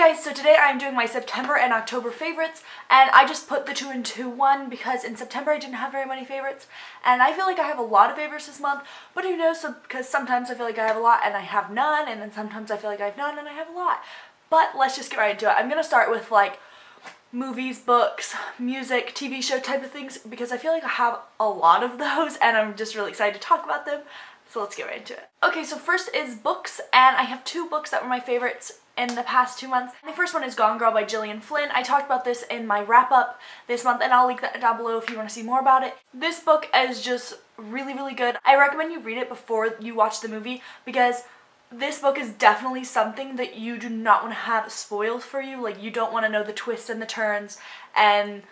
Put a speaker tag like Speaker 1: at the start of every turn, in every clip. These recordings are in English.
Speaker 1: guys, so today I'm doing my September and October favorites, and I just put the 2 into 1 because in September I didn't have very many favorites, and I feel like I have a lot of favorites this month, but who knows, because sometimes I feel like I have a lot and I have none, and then sometimes I feel like I have none and I have a lot. But let's just get right into it. I'm gonna start with like movies, books, music, TV show type of things, because I feel like I have a lot of those and I'm just really excited to talk about them. So let's get right into it. Okay, so first is books, and I have 2 books that were my favorites in the past 2 months. The first one is Gone Girl by Gillian Flynn. I talked about this in my wrap-up this month, and I'll link that down below if you want to see more about it. This book is just really, really good. I recommend you read it before you watch the movie, because this book is definitely something that you do not want to have spoiled for you. Like, you don't want to know the twists and the turns and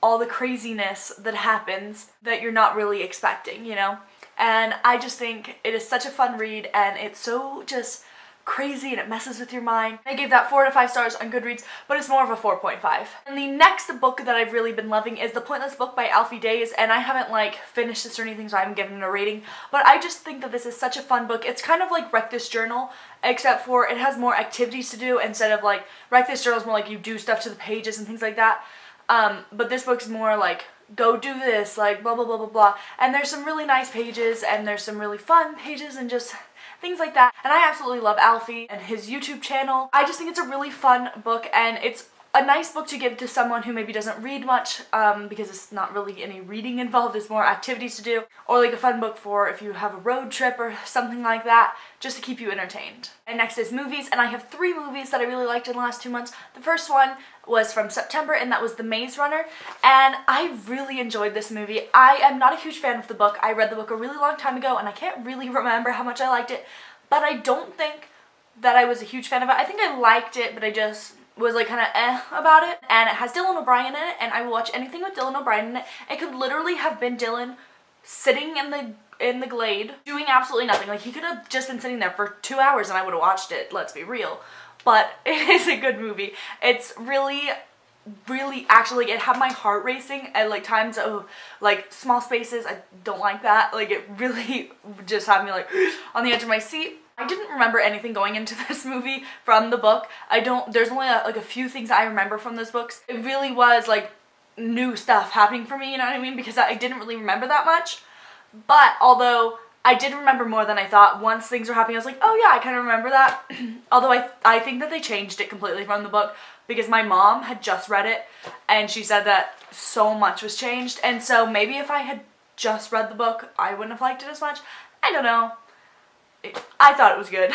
Speaker 1: all the craziness that happens that you're not really expecting, you know? And I just think it is such a fun read, and it's so just crazy and it messes with your mind. I gave that 4 to 5 stars on Goodreads, but it's more of a 4.5. And the next book that I've really been loving is The Pointless Book by Alfie Days, and I haven't like finished this or anything, so I haven't given it a rating, but I just think that this is such a fun book. It's kind of like Wreck This Journal, except for it has more activities to do instead of like Wreck This Journal is more like you do stuff to the pages and things like that. But this book's more like go do this, like blah blah blah blah blah, and there's some really nice pages and there's some really fun pages and just things like that. And I absolutely love Alfie and his YouTube channel. I just think it's a really fun book, and it's a nice book to give to someone who maybe doesn't read much, because it's not really any reading involved, it's more activities to do, or like a fun book for if you have a road trip or something like that, just to keep you entertained. And next is movies, and I have 3 movies that I really liked in the last 2 months. The first one was from September, and that was The Maze Runner, and I really enjoyed this movie. I am not a huge fan of the book. I read the book a really long time ago, and I can't really remember how much I liked it, but I don't think that I was a huge fan of it. I think I liked it, but I just was like kind of about it. And it has Dylan O'Brien in it, and I will watch anything with Dylan O'Brien in it. It could literally have been Dylan sitting in the glade doing absolutely nothing. Like, he could have just been sitting there for 2 hours and I would have watched it, let's be real. But it is a good movie. It's really actually, it had my heart racing at like times of like small spaces. I don't like that. Like, it really just had me like on the edge of my seat. I didn't remember anything going into this movie from the book. There's only like a few things I remember from those books. It really was like new stuff happening for me, you know what I mean? Because I didn't really remember that much. But although I did remember more than I thought, once things were happening, I was like, oh yeah, I kind of remember that. Although I think that they changed it completely from the book, because my mom had just read it and she said that so much was changed. And so maybe if I had just read the book, I wouldn't have liked it as much. I don't know. I thought it was good.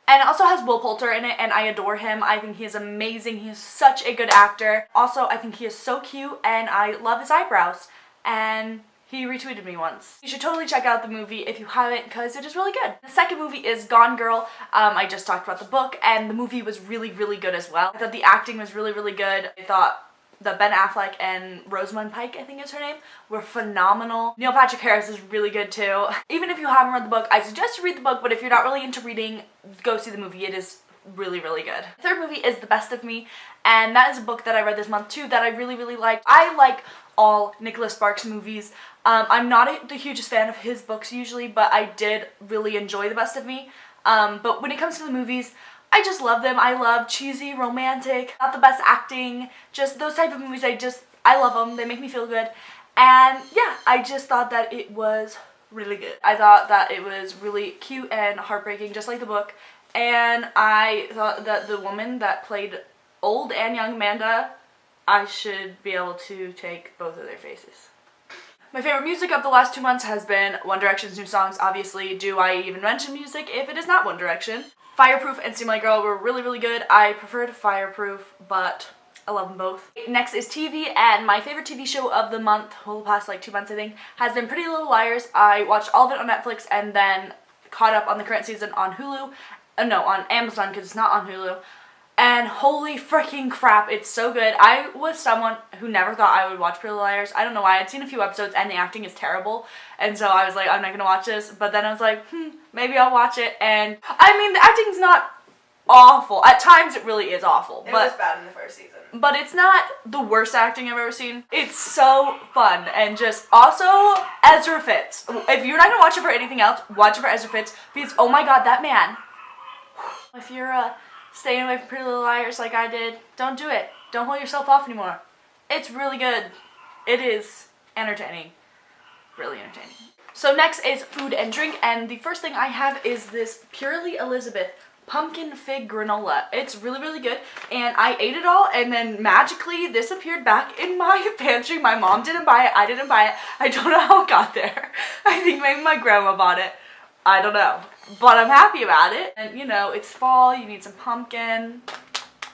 Speaker 1: And it also has Will Poulter in it, and I adore him. I think he is amazing. He is such a good actor. Also, I think he is so cute, and I love his eyebrows. And he retweeted me once. You should totally check out the movie if you haven't, because it is really good. The second movie is Gone Girl. I just talked about the book, and the movie was really, really good as well. I thought the acting was really, really good. I thought that Ben Affleck and Rosamund Pike, I think is her name, were phenomenal. Neil Patrick Harris is really good too. Even if you haven't read the book, I suggest you read the book, but if you're not really into reading, go see the movie. It is really, really good. The third movie is The Best of Me, and that is a book that I read this month too that I really, really liked. I like all Nicholas Sparks movies. I'm not the hugest fan of his books usually, but I did really enjoy The Best of Me. But when it comes to the movies, I just love them. I love cheesy, romantic, not the best acting, just those type of movies. I love them. They make me feel good. And yeah, I just thought that it was really good. I thought that it was really cute and heartbreaking, just like the book. And I thought that the woman that played old and young Amanda, I should be able to take both of their faces. My favorite music of the last 2 months has been One Direction's new songs. Obviously, do I even mention music if it is not One Direction? Fireproof and Steam Like Girl were really, really good. I preferred Fireproof, but I love them both. Next is TV, and my favorite TV show of the month, well, the past like 2 months I think, has been Pretty Little Liars. I watched all of it on Netflix and then caught up on the current season on Hulu. No, on Amazon, because it's not on Hulu. And holy freaking crap, it's so good. I was someone who never thought I would watch Pretty Little Liars. I don't know why. I'd seen a few episodes and the acting is terrible. And so I was like, I'm not going to watch this. But then I was like, maybe I'll watch it. And I mean, the acting's not awful. At times it really is awful.
Speaker 2: It was bad in the first season.
Speaker 1: But it's not the worst acting I've ever seen. It's so fun. And just also Ezra Fitz. If you're not going to watch it for anything else, watch it for Ezra Fitz. Because oh my god, that man. If you're a staying away from Pretty Little Liars like I did. Don't do it. Don't hold yourself off anymore. It's really good. It is entertaining. Really entertaining. So next is food and drink, and the first thing I have is this Purely Elizabeth pumpkin fig granola. It's really, really good, and I ate it all, and then magically this appeared back in my pantry. My mom didn't buy it. I didn't buy it. I don't know how it got there. I think maybe my grandma bought it. I don't know, but I'm happy about it. And you know, it's fall. You need some pumpkin.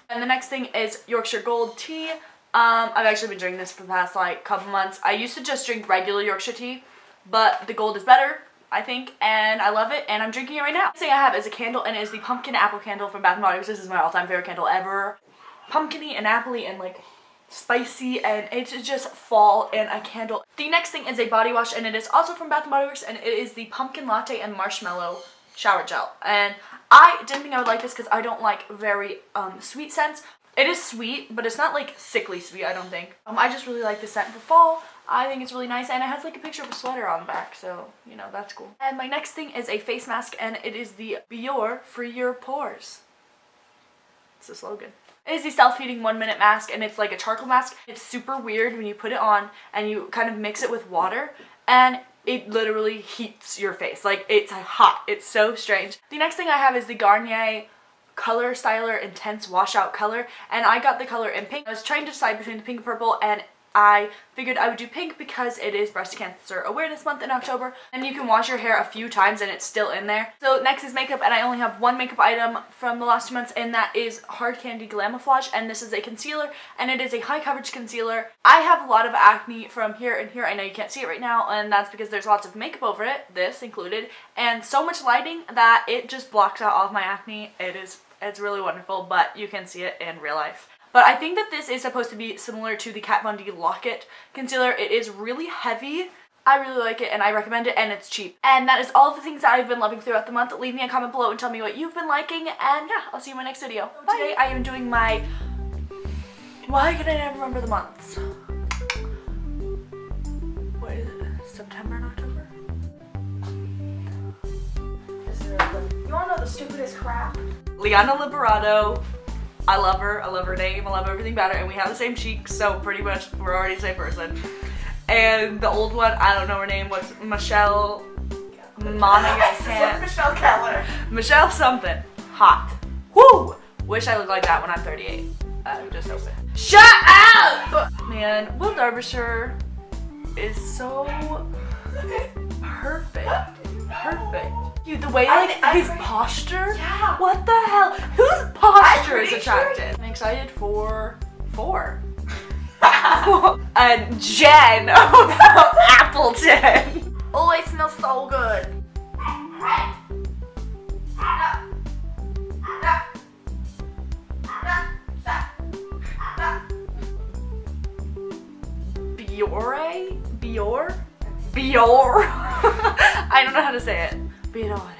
Speaker 1: And the next thing is Yorkshire Gold tea. I've actually been drinking this for the past like couple months. I used to just drink regular Yorkshire tea, but the gold is better, I think, and I love it, and I'm drinking it right now. The thing I have is a candle, and it is the pumpkin apple candle from Bath & Body Works. This is my all-time favorite candle ever. Pumpkin-y and apple-y and like spicy, and it's just fall and a candle. The next thing is a body wash, and it is also from Bath & Body Works, and it is the pumpkin latte and marshmallow shower gel. And I didn't think I would like this because I don't like very sweet scents. It is sweet, but it's not like sickly sweet, I don't think. I just really like this scent for fall. I think it's really nice, and it has like a picture of a sweater on the back, so you know, that's cool. And my next thing is a face mask, and it is the Biore Free Your Pores. It's the slogan. It is the self-heating 1-minute mask, and it's like a charcoal mask. It's super weird when you put it on and you kind of mix it with water, and it literally heats your face. Like, it's hot. It's so strange. The next thing I have is the Garnier Color Styler Intense Washout Color, and I got the color in pink. I was trying to decide between the pink and purple, and I figured I would do pink because it is Breast Cancer Awareness Month in October, and you can wash your hair a few times and it's still in there. So next is makeup, and I only have one makeup item from the last 2 months, and that is Hard Candy Glamouflage, and this is a concealer, and it is a high coverage concealer. I have a lot of acne from here and here. I know you can't see it right now, and that's because there's lots of makeup over it, this included, and so much lighting that it just blocks out all of my acne. It's really wonderful, but you can see it in real life. But I think that this is supposed to be similar to the Kat Von D Lock-It concealer. It is really heavy. I really like it, and I recommend it, and it's cheap. And that is all the things that I've been loving throughout the month. Leave me a comment below and tell me what you've been liking, and yeah, I'll see you in my next video. Bye. Today I am doing my... Why can I never remember the months? What is it? September and October? You wanna know the stupidest crap? Liana Liberato. I love her name, I love everything about her, and we have the same cheeks, so pretty much we're already the same person. And the old one, I don't know her name, what's Michelle Monaghan? Michelle Keller. Michelle something. Hot. Woo! Wish I looked like that when I'm 38. Just open. Shut up! Man, Will Derbyshire is so perfect. Perfect. Dude, the way, like, his posture? Yeah. What the hell? Whose posture is attractive? I'm excited for 4. And Jen from Appleton. Oh, it smells so good. Biore? I don't know how to say it. Biore.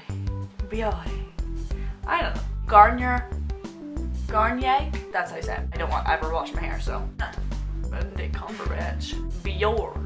Speaker 1: I don't know. Garnier. That's how you say it. I don't want to ever wash my hair, so. Benedict Cumberbatch. Biore.